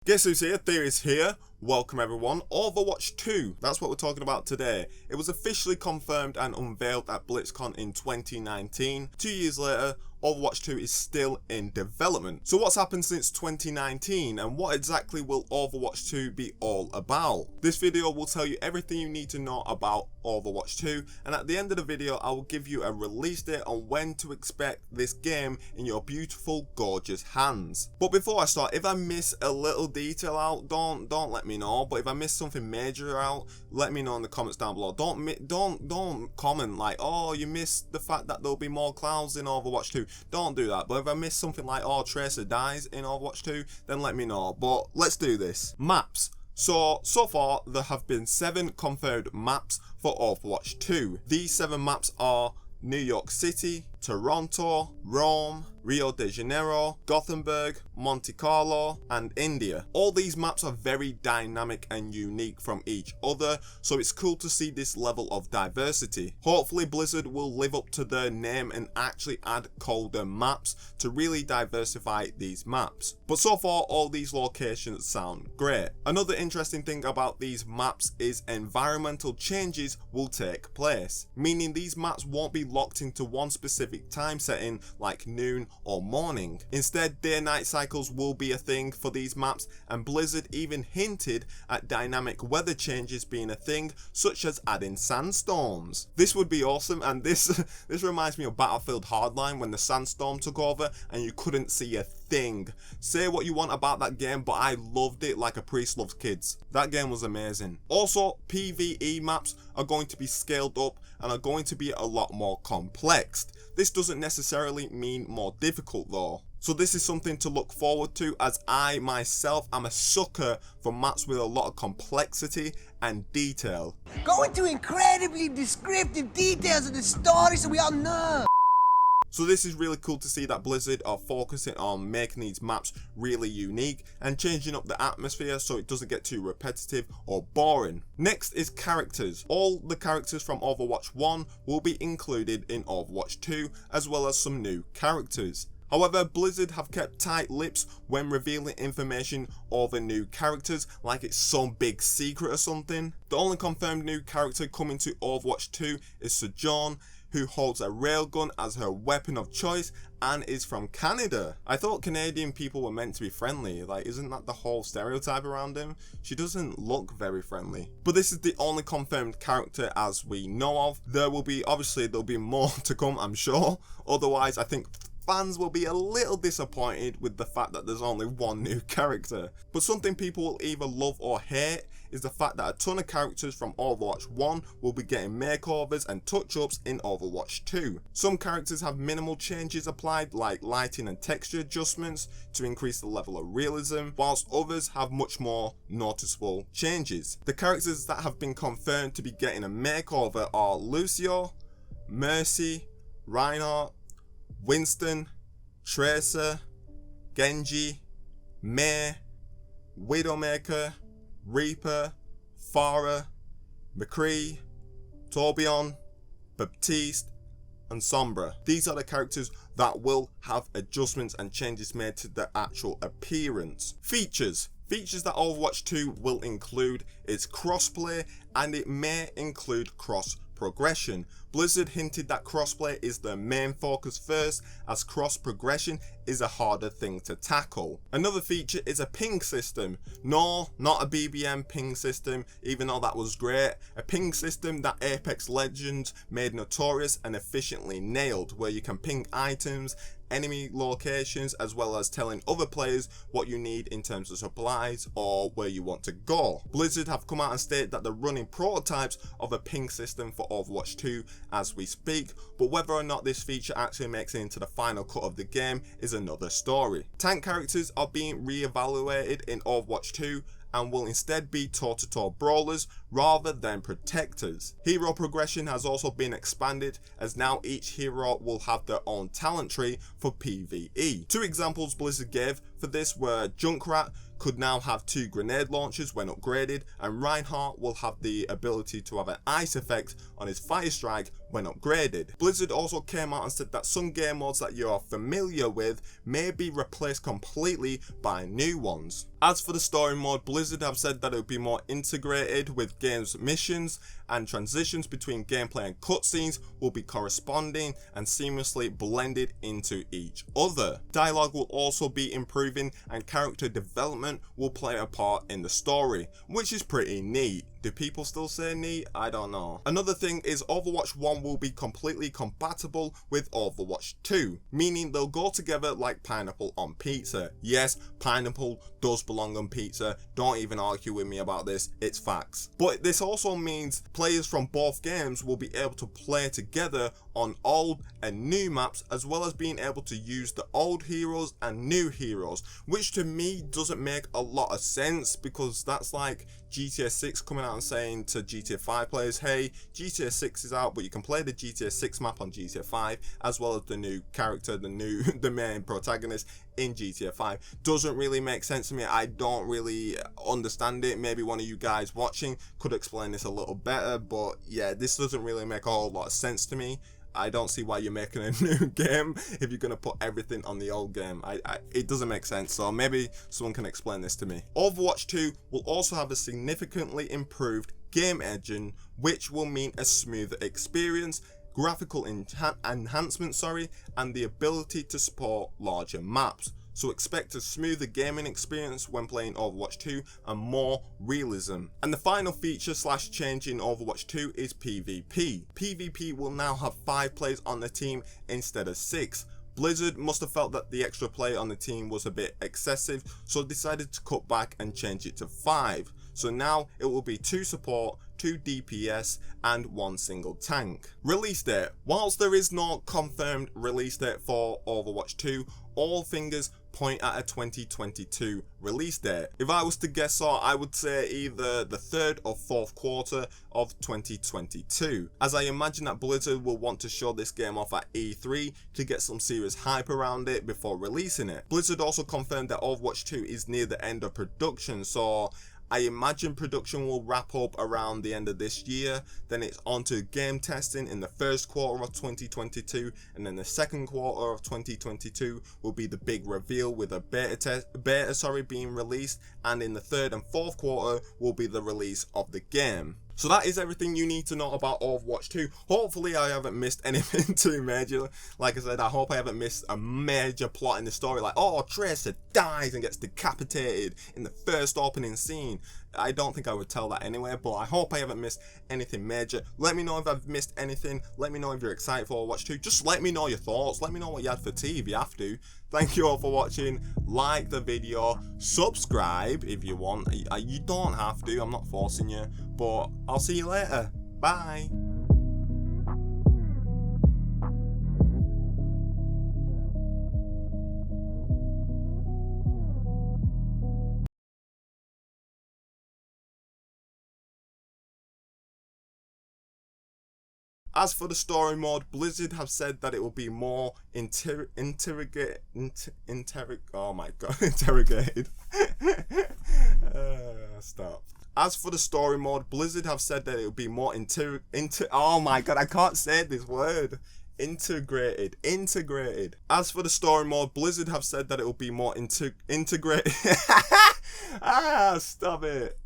Guess who's here? THEAR is here. Welcome everyone. Overwatch 2, that's what we're talking about today. It was officially confirmed and unveiled at BlitzCon in 2019. 2 years later, Overwatch 2 is still in development. So what's happened since 2019 and what exactly will Overwatch 2 be all about? This video will tell you everything you need to know about Overwatch 2, and at the end of the video I will give you a release date on when to expect this game in your beautiful, gorgeous hands. But before I start, if I miss a little detail out, don't let me know. But if I miss something major out, let me know in the comments down below. Don't comment like, oh, you missed the fact that there'll be more clouds in Overwatch 2. Don't do that. But if I miss something like, oh, Tracer dies in Overwatch 2, then let me know. But let's do this. Maps. So far there have been 7 confirmed maps for Overwatch 2. These 7 maps are New York City, Toronto, Rome, Rio de Janeiro, Gothenburg, Monte Carlo, and India. All these maps are very dynamic and unique from each other, so it's cool to see this level of diversity. Hopefully Blizzard will live up to their name and actually add colder maps to really diversify these maps. But so far all these locations sound great. Another interesting thing about these maps is environmental changes will take place, meaning these maps won't be locked into one specific time setting like noon or morning. Instead, day-night cycles will be a thing for these maps, and Blizzard even hinted at dynamic weather changes being a thing, such as adding sandstorms. This would be awesome, and this reminds me of Battlefield Hardline when the sandstorm took over and you couldn't see a thing. Say what you want about that game, but I loved it like a priest loves kids. That game was amazing. Also, PvE maps are going to be scaled up and are going to be a lot more complex. This doesn't necessarily mean more difficult though. So this is something to look forward to, as I myself am a sucker for maps with a lot of complexity and detail. Go into incredibly descriptive details of the story so we all know. So this is really cool to see that Blizzard are focusing on making these maps really unique and changing up the atmosphere so it doesn't get too repetitive or boring. Next is characters. All the characters from Overwatch 1 will be included in Overwatch 2, as well as some new characters. However, Blizzard have kept tight lips when revealing information over new characters like it's some big secret or something. The only confirmed new character coming to Overwatch 2 is Sojourn, who holds a railgun as her weapon of choice and is from Canada. I thought Canadian people were meant to be friendly. Like, isn't that the whole stereotype around him? She doesn't look very friendly. But this is the only confirmed character as we know of. There'll be more to come, I'm sure. Otherwise, I think fans will be a little disappointed with the fact that there's only one new character. But something people will either love or hate is the fact that a ton of characters from Overwatch 1 will be getting makeovers and touch-ups in Overwatch 2. Some characters have minimal changes applied, like lighting and texture adjustments to increase the level of realism, whilst others have much more noticeable changes. The characters that have been confirmed to be getting a makeover are Lucio, Mercy, Reinhardt, Winston, Tracer, Genji, Mei, Widowmaker, Reaper, Pharah, McCree, Torbjorn, Baptiste, and Sombra. These are the characters that will have adjustments and changes made to their actual appearance. Features that Overwatch 2 will include is crossplay, and it may include cross progression. Blizzard hinted that crossplay is their main focus first, as cross progression is a harder thing to tackle. Another feature is a ping system. No, not a BBM ping system, even though that was great. A ping system that Apex Legends made notorious and efficiently nailed, where you can ping items, enemy locations, as well as telling other players what you need in terms of supplies or where you want to go. Blizzard have come out and stated that they're running prototypes of a ping system for Overwatch 2 as we speak, but whether or not this feature actually makes it into the final cut of the game is another story. Tank characters are being re-evaluated in Overwatch 2 and will instead be toe-to-toe brawlers rather than protectors. Hero progression has also been expanded, as now each hero will have their own talent tree for PvE. 2 examples Blizzard gave for this were Junkrat could now have 2 grenade launchers when upgraded, and Reinhardt will have the ability to have an ice effect on his fire strike when upgraded. Blizzard also came out and said that some game modes that you are familiar with may be replaced completely by new ones. As for the story mode, Blizzard have said that it will be more integrated with games missions, and transitions between gameplay and cutscenes will be corresponding and seamlessly blended into each other. Dialogue will also be improving, and character development will play a part in the story, which is pretty neat. Do people still say neat? I don't know. Another thing is Overwatch 1 will be completely compatible with Overwatch 2, meaning they'll go together like pineapple on pizza. Yes, pineapple does belong on pizza. Don't even argue with me about this, it's facts. But this also means players from both games will be able to play together on old and new maps, as well as being able to use the old heroes and new heroes, which to me doesn't make a lot of sense, because that's like GTA 6 coming out and saying to GTA 5 players, hey, GTA 6 is out, but you can play the GTA 6 map on GTA 5, as well as the new character, the main protagonist in GTA 5. Doesn't really make sense to me. I don't really understand it. Maybe one of you guys watching could explain this a little better, but yeah, this doesn't really make a whole lot of sense to me. I don't see why you're making a new game if you're going to put everything on the old game. It doesn't make sense, so maybe someone can explain this to me. Overwatch 2 will also have a significantly improved game engine, which will mean a smoother experience, graphical enhancement, and the ability to support larger maps. So expect a smoother gaming experience when playing Overwatch 2 and more realism. And the final feature / change in Overwatch 2 is PvP. PvP will now have 5 players on the team instead of 6. Blizzard must have felt that the extra player on the team was a bit excessive, so decided to cut back and change it to 5. So now it will be 2 support, 2 DPS and 1 single tank. Release date. Whilst there is no confirmed release date for Overwatch 2, all fingers point at a 2022 release date. If I was to guess, so I would say either the 3rd or 4th quarter of 2022, as I imagine that Blizzard will want to show this game off at E3 to get some serious hype around it before releasing it. Blizzard also confirmed that Overwatch 2 is near the end of production, so I imagine production will wrap up around the end of this year, then it's on to game testing in the 1st quarter of 2022, and then the 2nd quarter of 2022 will be the big reveal with a beta being released, and in the 3rd and 4th quarter will be the release of the game. So that is everything you need to know about Overwatch 2. Hopefully I haven't missed anything too major. Like I said, I hope I haven't missed a major plot in the story, like, oh, Tracer dies and gets decapitated in the first opening scene. I don't think I would tell that anyway, but I hope I haven't missed anything major. Let me know if I've missed anything. Let me know if you're excited for Overwatch 2. Just let me know your thoughts. Let me know what you had for tea if you have to. Thank you all for watching. Like the video. Subscribe if you want. You don't have to. I'm not forcing you. But I'll see you later. Bye. As for the story mode, Blizzard have said that it will be more interrogated. Stop. As for the story mode, Blizzard have said that it will be more oh my god, I can't say this word. Integrated. As for the story mode, Blizzard have said that it will be more integrated. Stop it.